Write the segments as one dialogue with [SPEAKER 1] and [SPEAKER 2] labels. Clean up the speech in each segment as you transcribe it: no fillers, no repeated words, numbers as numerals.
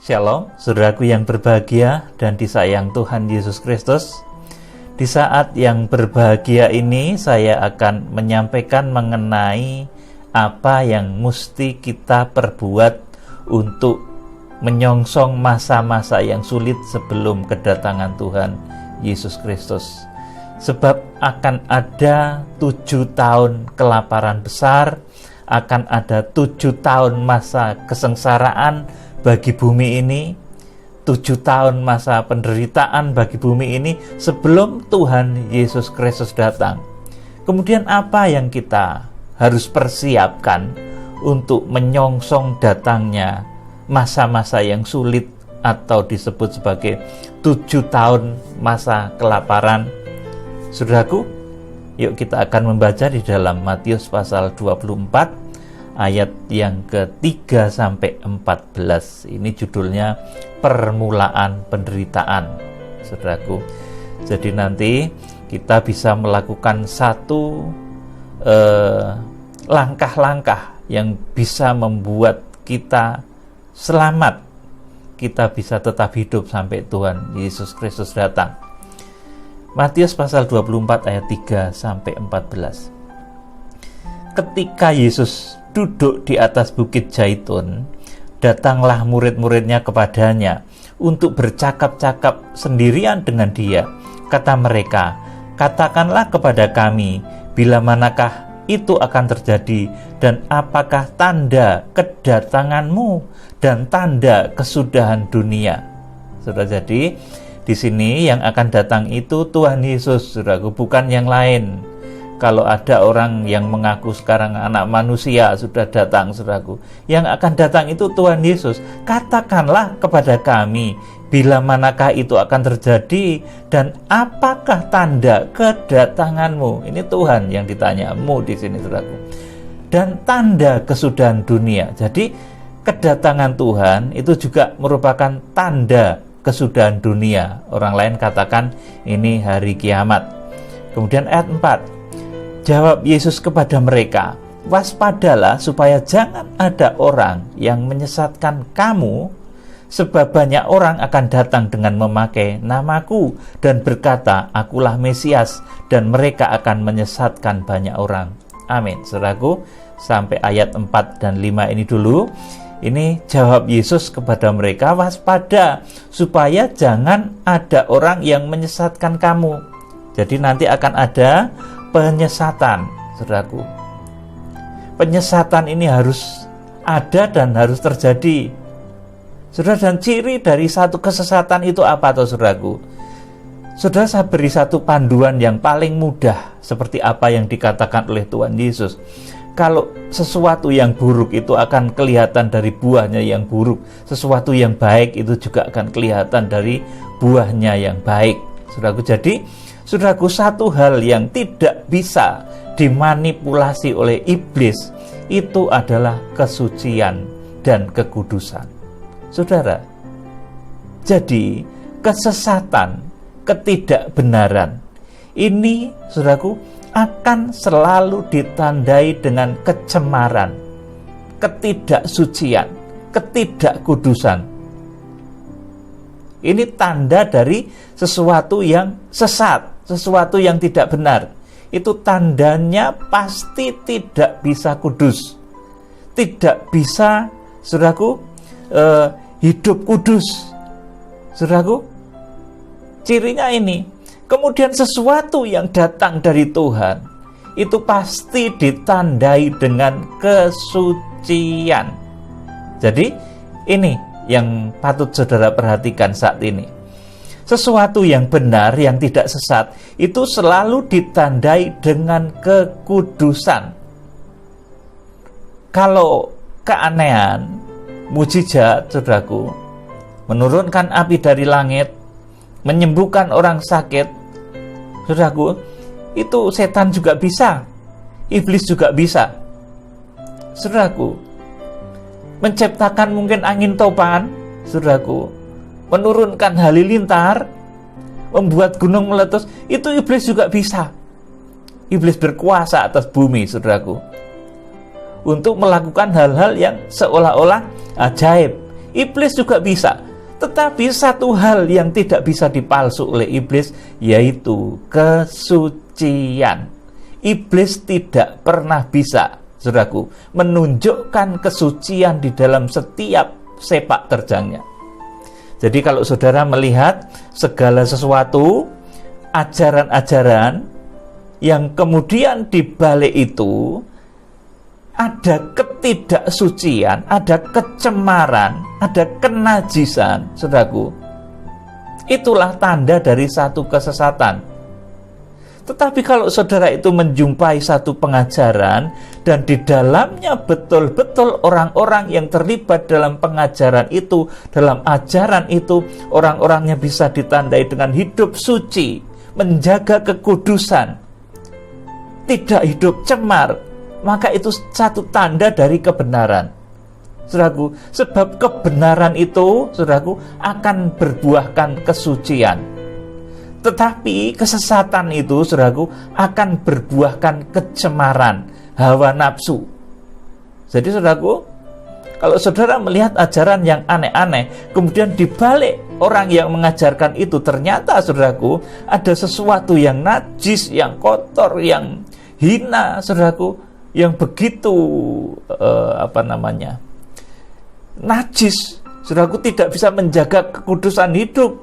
[SPEAKER 1] Shalom, saudaraku yang berbahagia dan disayang Tuhan Yesus Kristus. Di saat yang berbahagia ini, saya akan menyampaikan mengenai apa yang mesti kita perbuat untuk menyongsong masa-masa yang sulit sebelum kedatangan Tuhan Yesus Kristus. Sebab akan ada 7 tahun kelaparan besar, akan ada 7 tahun masa kesengsaraan bagi bumi ini, 7 tahun masa penderitaan bagi bumi ini sebelum Tuhan Yesus Kristus datang. Kemudian apa yang kita harus persiapkan untuk menyongsong datangnya masa-masa yang sulit atau disebut sebagai 7 tahun masa kelaparan? Saudaraku, yuk kita akan membaca di dalam Matius pasal 24 ayat yang ke-3 sampai 14. Ini judulnya permulaan penderitaan, saudaraku. Jadi nanti kita bisa melakukan satu langkah-langkah yang bisa membuat kita selamat, kita bisa tetap hidup sampai Tuhan Yesus Kristus datang. Matius pasal 24 ayat 3 sampai 14. Ketika Yesus duduk di atas bukit Zaitun, datanglah murid-muridnya kepadanya untuk bercakap-cakap sendirian dengan dia. Kata mereka, "Katakanlah kepada kami, bila manakah itu akan terjadi, dan apakah tanda kedatanganmu dan tanda kesudahan dunia?" Sudah, jadi di sini yang akan datang itu Tuhan Yesus, saudaraku, bukan yang lain. Kalau ada orang yang mengaku sekarang anak manusia sudah datang, saudaraku, yang akan datang itu Tuhan Yesus. Katakanlah kepada kami, bila manakah itu akan terjadi, dan apakah tanda kedatanganmu? Ini Tuhan yang ditanyamu di sini, saudaraku. Dan tanda kesudahan dunia. Jadi kedatangan Tuhan itu juga merupakan tanda kesudahan dunia. Orang lain katakan ini hari kiamat. Kemudian ayat 4. Jawab Yesus kepada mereka, "Waspadalah supaya jangan ada orang yang menyesatkan kamu, sebab banyak orang akan datang dengan memakai namaku dan berkata, Akulah Mesias, dan mereka akan menyesatkan banyak orang." Amin. Saudaraku, sampai ayat 4 dan 5 ini dulu. Ini jawab Yesus kepada mereka, waspada supaya jangan ada orang yang menyesatkan kamu. Jadi nanti akan ada penyesatan, saudaraku. Penyesatan ini harus ada dan harus terjadi. Saudara, dan ciri dari satu kesesatan itu apa toh, saudaraku? Saudara, saya beri satu panduan yang paling mudah seperti apa yang dikatakan oleh Tuhan Yesus. Kalau sesuatu yang buruk itu akan kelihatan dari buahnya yang buruk, sesuatu yang baik itu juga akan kelihatan dari buahnya yang baik, saudaraku. Jadi saudaraku, satu hal yang tidak bisa dimanipulasi oleh iblis itu adalah kesucian dan kekudusan. Saudara, jadi kesesatan, ketidakbenaran ini, saudaraku, akan selalu ditandai dengan kecemaran, ketidaksucian, ketidakkudusan. Ini tanda dari sesuatu yang sesat, sesuatu yang tidak benar. Itu tandanya pasti tidak bisa kudus, tidak bisa, saudaraku, hidup kudus. Saudaraku, cirinya ini. Kemudian sesuatu yang datang dari Tuhan itu pasti ditandai dengan kesucian. Jadi ini yang patut saudara perhatikan saat ini. Sesuatu yang benar, yang tidak sesat, itu selalu ditandai dengan kekudusan. Kalau keanehan, mujizat, saudaraku, menurunkan api dari langit, menyembuhkan orang sakit, saudaraku, itu setan juga bisa, iblis juga bisa. Saudaraku, menciptakan mungkin angin topan, saudaraku, menurunkan halilintar, membuat gunung meletus, itu iblis juga bisa. Iblis berkuasa atas bumi, saudaraku, untuk melakukan hal-hal yang seolah-olah ajaib. Iblis juga bisa. Tetapi satu hal yang tidak bisa dipalsu oleh iblis, yaitu kesucian. Iblis tidak pernah bisa, saudaraku, menunjukkan kesucian di dalam setiap sepak terjangnya. Jadi kalau saudara melihat segala sesuatu, ajaran-ajaran yang kemudian dibalik itu ada ketidaksucian, ada kecemaran, ada kenajisan, saudaraku, itulah tanda dari satu kesesatan. Tetapi kalau saudara itu menjumpai satu pengajaran dan di dalamnya betul-betul orang-orang yang terlibat dalam pengajaran itu, dalam ajaran itu, orang-orangnya bisa ditandai dengan hidup suci, menjaga kekudusan, tidak hidup cemar, maka itu satu tanda dari kebenaran, saudaraku. Sebab kebenaran itu, saudaraku, akan berbuahkan kesucian. Tetapi kesesatan itu, saudaraku, akan berbuahkan kecemaran, hawa nafsu. Jadi, saudaraku, kalau saudara melihat ajaran yang aneh-aneh, kemudian dibalik orang yang mengajarkan itu ternyata, saudaraku, ada sesuatu yang najis, yang kotor, yang hina, saudaraku, yang begitu najis, saudaraku, tidak bisa menjaga kekudusan hidup,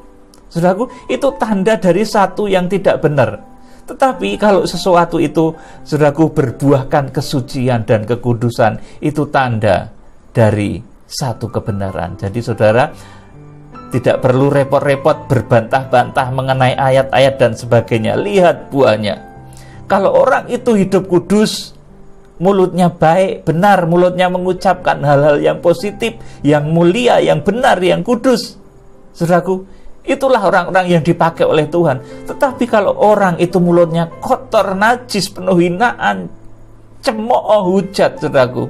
[SPEAKER 1] saudaraku, itu tanda dari satu yang tidak benar. Tetapi kalau sesuatu itu, saudaraku, berbuahkan kesucian dan kekudusan, itu tanda dari satu kebenaran. Jadi saudara tidak perlu repot-repot berbantah-bantah mengenai ayat-ayat dan sebagainya. Lihat buahnya. Kalau orang itu hidup kudus, mulutnya baik, benar, mulutnya mengucapkan hal-hal yang positif, yang mulia, yang benar, yang kudus, saudaraku, itulah orang-orang yang dipakai oleh Tuhan. Tetapi kalau orang itu mulutnya kotor, najis, penuh hinaan, cemooh, hujat, saudaraku,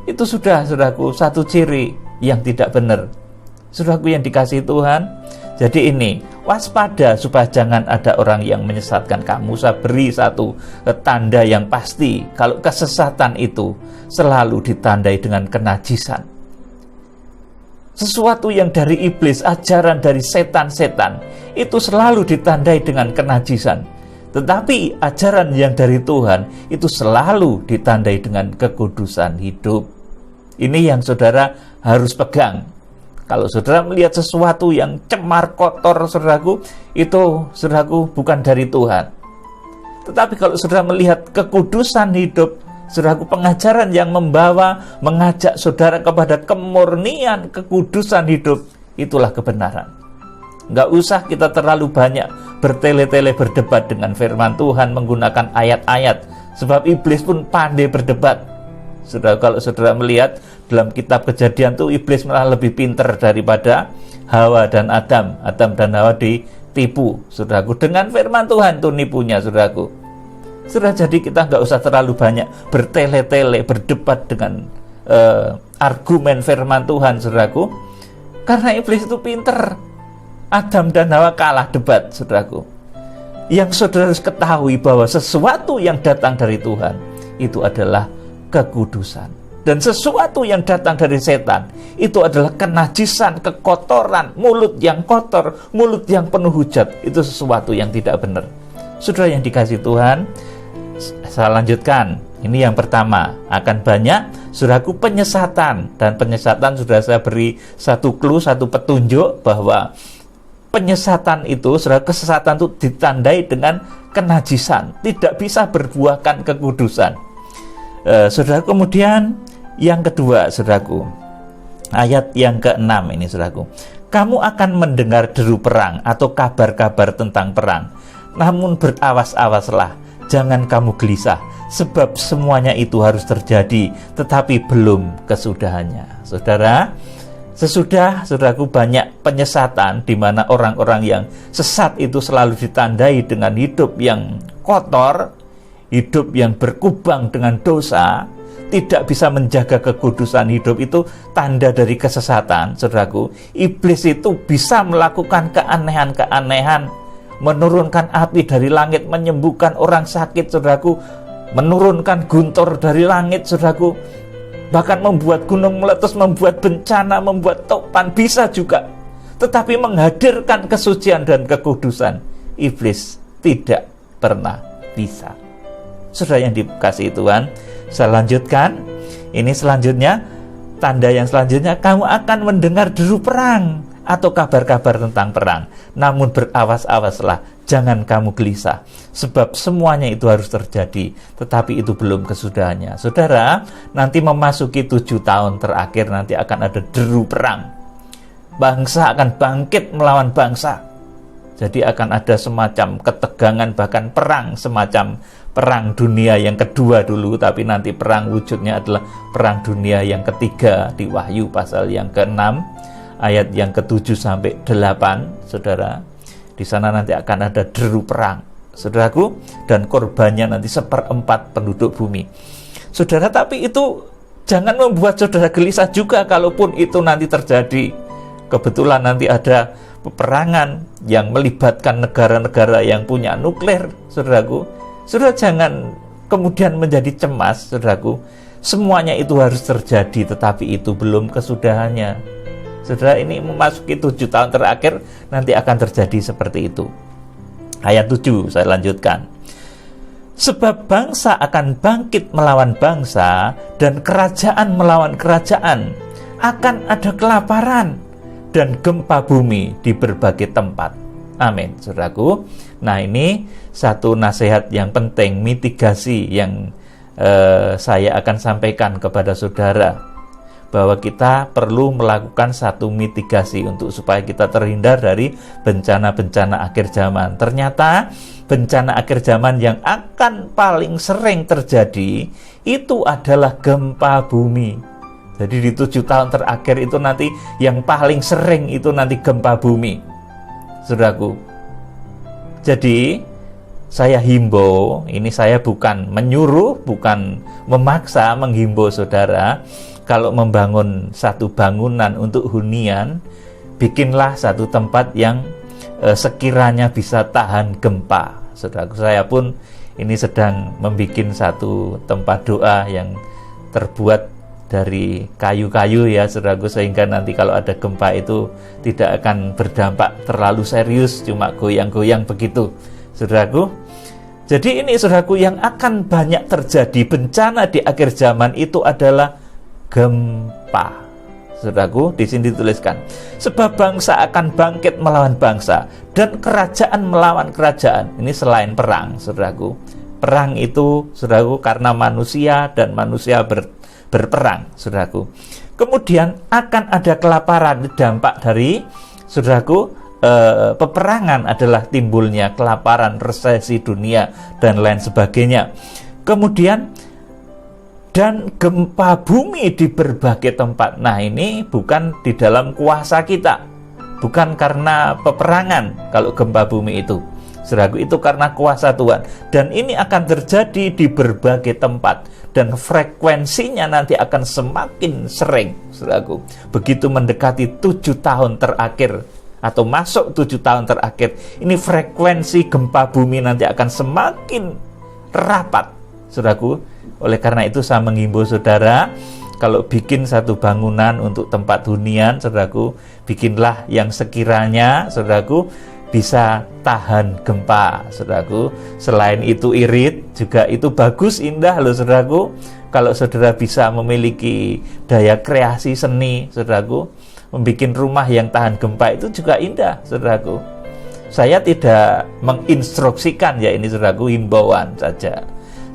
[SPEAKER 1] itu sudah, saudaraku, satu ciri yang tidak benar. Saudaraku yang dikasihi Tuhan, jadi ini, waspada supaya jangan ada orang yang menyesatkan kamu. Saya beri satu tanda yang pasti, kalau kesesatan itu selalu ditandai dengan kenajisan. Sesuatu yang dari iblis, ajaran dari setan-setan, itu selalu ditandai dengan kenajisan. Tetapi ajaran yang dari Tuhan, itu selalu ditandai dengan kekudusan hidup. Ini yang saudara harus pegang. Kalau saudara melihat sesuatu yang cemar, kotor, saudaraku, itu, saudaraku, bukan dari Tuhan. Tetapi kalau saudara melihat kekudusan hidup, saudaraku, pengajaran yang mengajak saudara kepada kemurnian kekudusan hidup, itulah kebenaran. Nggak usah kita terlalu banyak bertele-tele berdebat dengan firman Tuhan menggunakan ayat-ayat, sebab iblis pun pandai berdebat. Saudara, kalau saudara melihat dalam kitab Kejadian itu, iblis malah lebih pintar daripada Hawa dan Adam. Adam dan Hawa ditipu, saudaraku, dengan firman Tuhan itu nipunya, saudaraku. Saudara, jadi kita nggak usah terlalu banyak bertele-tele berdebat dengan argumen firman Tuhan, saudaraku, karena iblis itu pintar. Adam dan Hawa kalah debat, saudaraku. Yang saudara harus ketahui bahwa sesuatu yang datang dari Tuhan itu adalah kekudusan, dan sesuatu yang datang dari setan itu adalah kenajisan, kekotoran, mulut yang kotor, mulut yang penuh hujat. Itu sesuatu yang tidak benar. Saudara yang dikasihi Tuhan, saya lanjutkan. Ini yang pertama, akan banyak, saudaraku, penyesatan. Dan penyesatan sudah saya beri satu clue, satu petunjuk bahwa penyesatan itu, saudara, kesesatan itu ditandai dengan kenajisan, tidak bisa berbuahkan kekudusan. Saudara, kemudian yang kedua, saudaraku, ayat yang ke-6 ini, saudaraku, kamu akan mendengar deru perang atau kabar-kabar tentang perang, namun berawas-awaslah, jangan kamu gelisah, sebab semuanya itu harus terjadi, tetapi belum kesudahannya. Saudara, sesudah, saudaraku, banyak penyesatan di mana orang-orang yang sesat itu selalu ditandai dengan hidup yang kotor, hidup yang berkubang dengan dosa, tidak bisa menjaga kekudusan hidup, itu tanda dari kesesatan, saudaraku. Iblis itu bisa melakukan keanehan-keanehan, menurunkan api dari langit, menyembuhkan orang sakit, saudaraku, menurunkan guntur dari langit, saudaraku, bahkan membuat gunung meletus, membuat bencana, membuat topan, bisa juga. Tetapi menghadirkan kesucian dan kekudusan, iblis tidak pernah bisa. Saudara yang dikasihi Tuhan, saya lanjutkan. Ini selanjutnya, tanda yang selanjutnya, kamu akan mendengar deru perang atau kabar-kabar tentang perang. Namun berawas-awaslah, jangan kamu gelisah, sebab semuanya itu harus terjadi, tetapi itu belum kesudahannya. Saudara, nanti memasuki 7 tahun terakhir, nanti akan ada deru perang. Bangsa akan bangkit melawan bangsa. Jadi akan ada semacam ketegangan, bahkan perang, semacam perang dunia yang kedua dulu, tapi nanti perang wujudnya adalah perang dunia yang ketiga di Wahyu pasal yang ke-6 ayat yang ke-7 sampai 8. Saudara, di sana nanti akan ada deru perang, saudaraku, dan korbannya nanti 1/4 penduduk bumi. Saudara, tapi itu jangan membuat saudara gelisah juga kalaupun itu nanti terjadi. Kebetulan nanti ada peperangan yang melibatkan negara-negara yang punya nuklir, saudaraku. Saudara jangan kemudian menjadi cemas, saudaraku. Semuanya itu harus terjadi, tetapi itu belum kesudahannya. Saudara, ini memasuki 7 tahun terakhir, nanti akan terjadi seperti itu. Ayat 7, saya lanjutkan. Sebab bangsa akan bangkit melawan bangsa, dan kerajaan melawan kerajaan. Akan ada kelaparan dan gempa bumi di berbagai tempat. Amin, saudaraku. Nah, ini satu nasihat yang penting, mitigasi yang saya akan sampaikan kepada saudara, bahwa kita perlu melakukan satu mitigasi untuk supaya kita terhindar dari bencana-bencana akhir zaman. Ternyata bencana akhir zaman yang akan paling sering terjadi itu adalah gempa bumi. Jadi di 7 tahun terakhir itu nanti yang paling sering itu nanti gempa bumi, saudaraku. Jadi saya himbau, ini saya bukan menyuruh, bukan memaksa, menghimbau saudara, kalau membangun satu bangunan untuk hunian, bikinlah satu tempat yang sekiranya bisa tahan gempa. Saudaraku, saya pun ini sedang membuat satu tempat doa yang terbuat dari kayu-kayu ya, saudaraku, sehingga nanti kalau ada gempa itu tidak akan berdampak terlalu serius, cuma goyang-goyang begitu, saudaraku. Jadi ini, saudaraku, yang akan banyak terjadi bencana di akhir zaman itu adalah gempa. Saudaraku, di sini dituliskan, sebab bangsa akan bangkit melawan bangsa dan kerajaan melawan kerajaan. Ini selain perang, saudaraku. Perang itu, saudaraku, karena manusia dan manusia berperang, saudaraku. Kemudian akan ada kelaparan. Dampak dari, saudaraku, peperangan adalah timbulnya kelaparan, resesi dunia, dan lain sebagainya. Kemudian dan gempa bumi di berbagai tempat. Nah, ini bukan di dalam kuasa kita, bukan karena peperangan kalau gempa bumi itu, saudaraku, itu karena kuasa Tuhan. Dan ini akan terjadi di berbagai tempat, dan frekuensinya nanti akan semakin sering, saudaraku. Begitu mendekati 7 tahun terakhir atau masuk 7 tahun terakhir, ini frekuensi gempa bumi nanti akan semakin rapat, saudaraku. Oleh karena itu saya menghimbau saudara, kalau bikin satu bangunan untuk tempat hunian, saudaraku, bikinlah yang sekiranya, saudaraku, bisa tahan gempa, saudaraku. Selain itu irit, juga itu bagus, indah loh, saudaraku. Kalau saudara bisa memiliki daya kreasi seni, saudaraku, membuat rumah yang tahan gempa itu juga indah, saudaraku. Saya tidak menginstruksikan ya ini, saudaraku, himbauan saja.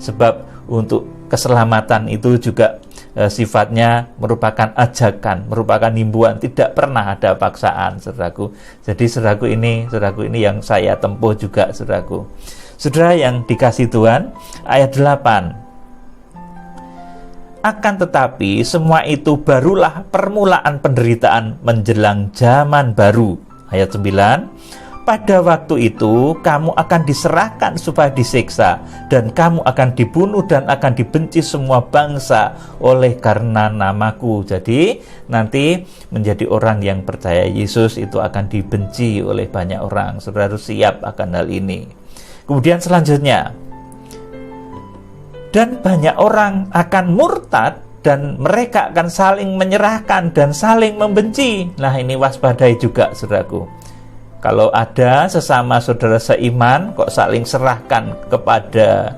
[SPEAKER 1] Sebab untuk keselamatan itu juga sifatnya merupakan ajakan, merupakan himbauan, tidak pernah ada paksaan, saudaraku. Jadi saudaraku ini yang saya tempuh juga, saudaraku. Saudara yang dikasih Tuhan, ayat 8. Akan tetapi semua itu barulah permulaan penderitaan menjelang zaman baru. Ayat 9. Pada waktu itu kamu akan diserahkan supaya disiksa, dan kamu akan dibunuh dan akan dibenci semua bangsa oleh karena namaku. Jadi nanti menjadi orang yang percaya Yesus itu akan dibenci oleh banyak orang. Saudara harus siap akan hal ini. Kemudian selanjutnya, dan banyak orang akan murtad dan mereka akan saling menyerahkan dan saling membenci. Nah, ini waspadai juga, saudaraku. Kalau ada sesama saudara seiman kok saling serahkan kepada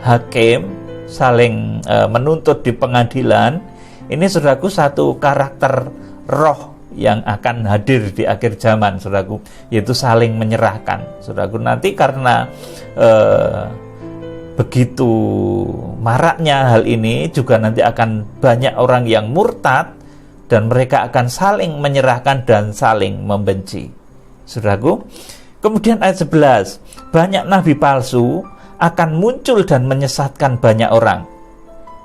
[SPEAKER 1] hakim, saling menuntut di pengadilan, ini saudaraku satu karakter roh yang akan hadir di akhir zaman, saudaraku, yaitu saling menyerahkan. Saudaraku, nanti karena begitu maraknya hal ini juga nanti akan banyak orang yang murtad dan mereka akan saling menyerahkan dan saling membenci. Saudaraku, kemudian ayat 11, banyak nabi palsu akan muncul dan menyesatkan banyak orang.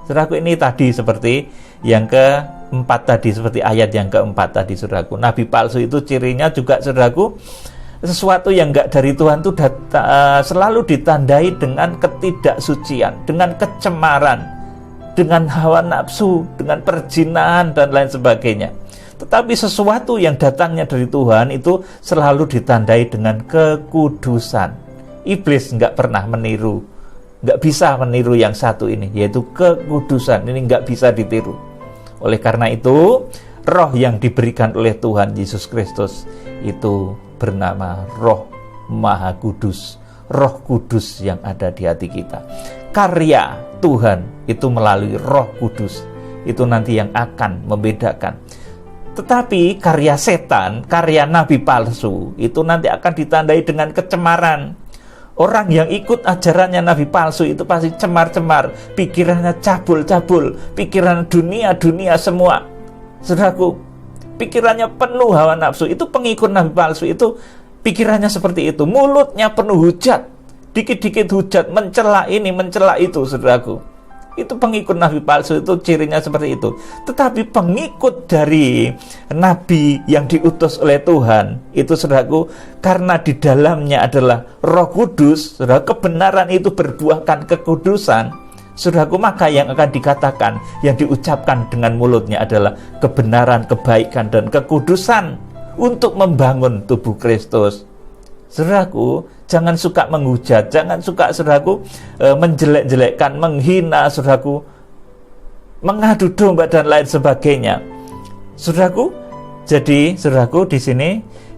[SPEAKER 1] Saudaraku, ini tadi seperti yang keempat tadi, seperti ayat yang keempat tadi, saudaraku. Nabi palsu itu cirinya juga, saudaraku, sesuatu yang enggak dari Tuhan itu selalu ditandai dengan ketidaksucian, dengan kecemaran, dengan hawa nafsu, dengan perzinahan dan lain sebagainya. Tetapi sesuatu yang datangnya dari Tuhan itu selalu ditandai dengan kekudusan. Iblis enggak pernah meniru, enggak bisa meniru yang satu ini, yaitu kekudusan. Ini enggak bisa ditiru. Oleh karena itu, roh yang diberikan oleh Tuhan Yesus Kristus itu bernama Roh Maha Kudus, Roh Kudus yang ada di hati kita. Karya Tuhan itu melalui Roh Kudus, itu nanti yang akan membedakan. Tetapi karya setan, karya nabi palsu, itu nanti akan ditandai dengan kecemaran. Orang yang ikut ajarannya nabi palsu itu pasti cemar-cemar, pikirannya cabul-cabul, pikiran dunia semua. Saudaraku, pikirannya penuh hawa nafsu. Itu pengikut nabi palsu itu pikirannya seperti itu. Mulutnya penuh hujat, dikit-dikit hujat, mencela ini, mencela itu, saudaraku. Itu pengikut nabi palsu, itu cirinya seperti itu. Tetapi pengikut dari nabi yang diutus oleh Tuhan itu, saudaraku, karena di dalamnya adalah Roh Kudus, saudara, kebenaran itu berbuahkan kekudusan, saudaraku, maka yang akan dikatakan, yang diucapkan dengan mulutnya adalah kebenaran, kebaikan, dan kekudusan untuk membangun tubuh Kristus. Saudaraku, jangan suka menghujat, jangan suka, saudaraku, menjelek-jelekkan, menghina, saudaraku, mengadu domba dan lain sebagainya. Saudaraku, jadi saudaraku, di sini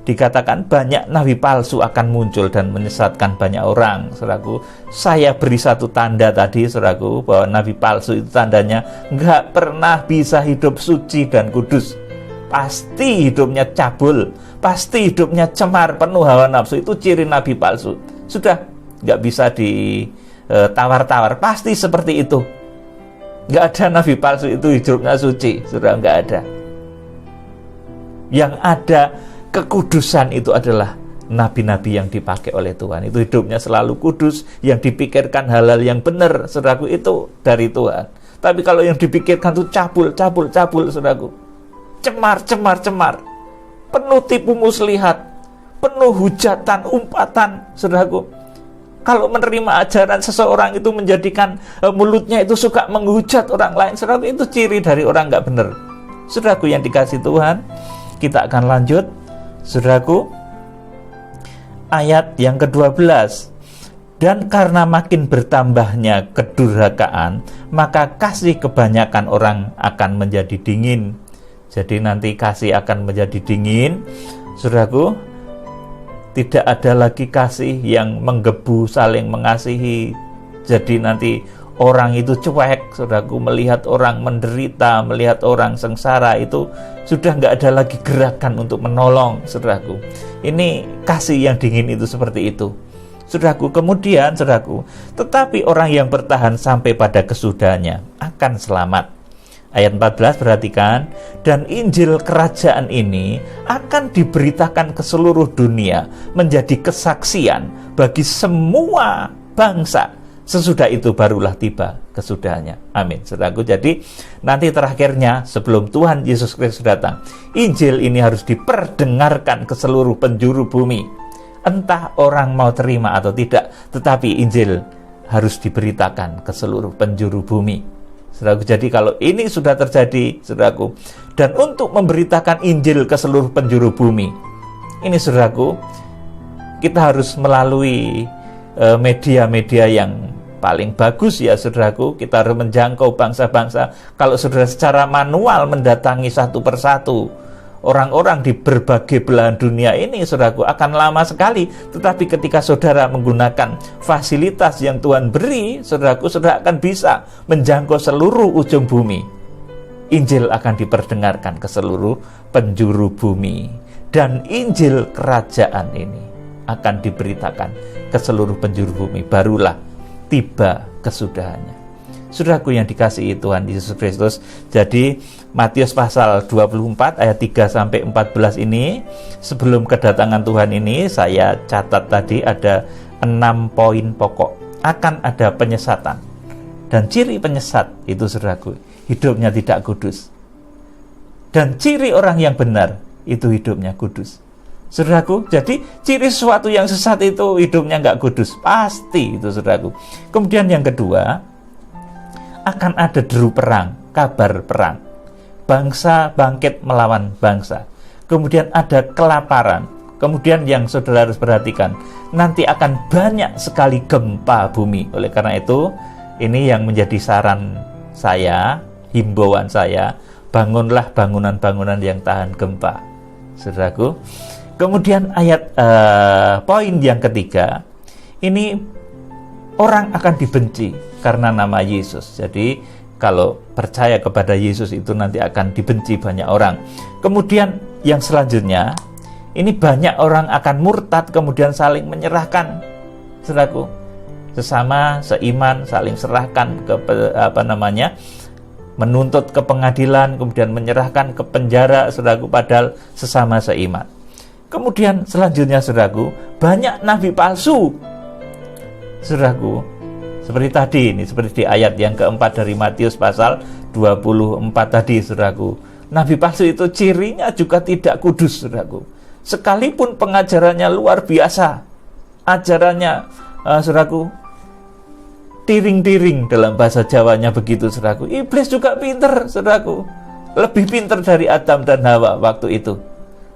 [SPEAKER 1] dikatakan banyak nabi palsu akan muncul dan menyesatkan banyak orang. Saudaraku, saya beri satu tanda tadi, saudaraku, bahwa nabi palsu itu tandanya nggak pernah bisa hidup suci dan kudus. Pasti hidupnya cabul, pasti hidupnya cemar, penuh hawa nafsu. Itu ciri nabi palsu. Sudah nggak bisa ditawar-tawar, pasti seperti itu. Nggak ada nabi palsu itu hidupnya suci, sudah nggak ada. Yang ada kekudusan itu adalah nabi-nabi yang dipakai oleh Tuhan. Itu hidupnya selalu kudus, yang dipikirkan hal-hal yang benar, saudaraku, itu dari Tuhan. Tapi kalau yang dipikirkan itu cabul, saudaraku, cemar, penuh tipu muslihat, penuh hujatan, umpatan, saudaraku. Kalau menerima ajaran seseorang itu menjadikan mulutnya itu suka menghujat orang lain, saudaraku, itu ciri dari orang nggak benar. Saudaraku yang dikasih Tuhan, kita akan lanjut, saudaraku, ayat yang ke-12. Dan karena makin bertambahnya kedurhakaan, maka kasih kebanyakan orang akan menjadi dingin. Jadi nanti kasih akan menjadi dingin, saudaraku. Tidak ada lagi kasih yang menggebu, saling mengasihi. Jadi nanti orang itu cuek, saudaraku, melihat orang menderita, melihat orang sengsara, itu sudah nggak ada lagi gerakan untuk menolong, saudaraku. Ini kasih yang dingin itu seperti itu, saudaraku. Kemudian, saudaraku, tetapi orang yang bertahan sampai pada kesudahannya akan selamat. Ayat 14, perhatikan. Dan Injil kerajaan ini akan diberitakan ke seluruh dunia menjadi kesaksian bagi semua bangsa. Sesudah itu barulah tiba kesudahannya. Amin, saudaraku. Jadi nanti terakhirnya sebelum Tuhan Yesus Kristus datang, Injil ini harus diperdengarkan ke seluruh penjuru bumi. Entah orang mau terima atau tidak, tetapi Injil harus diberitakan ke seluruh penjuru bumi. Saudaraku, jadi kalau ini sudah terjadi, saudaraku, dan untuk memberitakan Injil ke seluruh penjuru bumi, ini, saudaraku, kita harus melalui media-media yang Paling bagus ya saudaraku, kita harus menjangkau bangsa-bangsa. Kalau saudara secara manual mendatangi satu persatu orang-orang di berbagai belahan dunia ini, saudaraku, akan lama sekali. Tetapi ketika saudara menggunakan fasilitas yang Tuhan beri, saudaraku, saudara akan bisa menjangkau seluruh ujung bumi. Injil akan diperdengarkan ke seluruh penjuru bumi, dan Injil kerajaan ini akan diberitakan ke seluruh penjuru bumi. Barulah tiba kesudahannya. Saudaraku yang dikasihi Tuhan Yesus Kristus, jadi Matius pasal 24 ayat 3 sampai 14 ini, sebelum kedatangan Tuhan ini, saya catat tadi ada 6 poin pokok. Akan ada penyesatan. Dan ciri penyesat itu, saudaraku, hidupnya tidak kudus. Dan ciri orang yang benar itu hidupnya kudus. Saudaraku, jadi ciri sesuatu yang sesat itu hidupnya nggak kudus, pasti itu, saudaraku. Kemudian yang kedua, akan ada deru perang, kabar perang. Bangsa bangkit melawan bangsa. Kemudian ada kelaparan. Kemudian yang saudara harus perhatikan, nanti akan banyak sekali gempa bumi. Oleh karena itu, ini yang menjadi saran saya, himbauan saya, bangunlah bangunan-bangunan yang tahan gempa, saudaraku. Kemudian ayat poin yang ketiga, ini orang akan dibenci karena nama Yesus. Jadi kalau percaya kepada Yesus itu nanti akan dibenci banyak orang. Kemudian yang selanjutnya, ini banyak orang akan murtad kemudian saling menyerahkan, saudaraku. Sesama seiman saling serahkan ke menuntut ke pengadilan, kemudian menyerahkan ke penjara, saudaraku, padahal sesama seiman. Kemudian selanjutnya, saudaraku, banyak nabi palsu, saudaraku. Seperti tadi ini, seperti di ayat yang keempat dari Matius pasal 24 tadi, saudaraku. Nabi palsu itu cirinya juga tidak kudus, saudaraku. Sekalipun pengajarannya luar biasa, ajarannya, saudaraku, tiring-tiring dalam bahasa Jawanya begitu, saudaraku. Iblis juga pinter, saudaraku. Lebih pinter dari Adam dan Hawa waktu itu.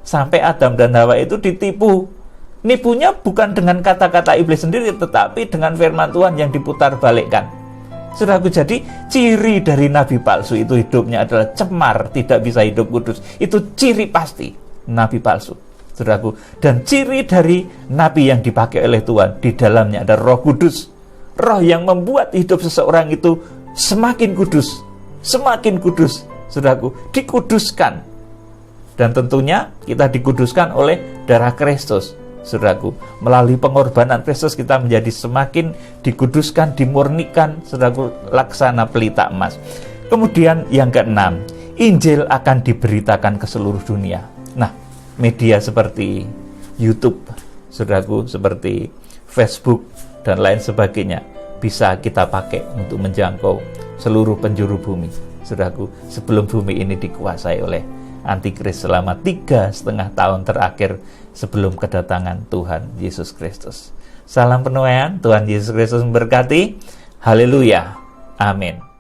[SPEAKER 1] Sampai Adam dan Hawa itu ditipu. Nipunya bukan dengan kata-kata iblis sendiri, tetapi dengan firman Tuhan yang diputar balikkan. Saudaraku, jadi ciri dari nabi palsu itu hidupnya adalah cemar, tidak bisa hidup kudus. Itu ciri pasti nabi palsu, saudaraku. Dan ciri dari nabi yang dipakai oleh Tuhan, di dalamnya ada Roh Kudus. Roh yang membuat hidup seseorang itu semakin kudus, saudaraku, dikuduskan. Dan tentunya kita dikuduskan oleh darah Kristus, saudaraku. Melalui pengorbanan Kristus kita menjadi semakin dikuduskan, dimurnikan, saudaraku, laksana pelita emas. Kemudian yang keenam, Injil akan diberitakan ke seluruh dunia. Nah, media seperti YouTube, saudaraku, seperti Facebook dan lain sebagainya bisa kita pakai untuk menjangkau seluruh penjuru bumi, saudaraku, sebelum bumi ini dikuasai oleh Antikris selama 3,5 tahun terakhir sebelum kedatangan Tuhan Yesus Kristus. Salam penuaian, Tuhan Yesus Kristus memberkati. Haleluya. Amin.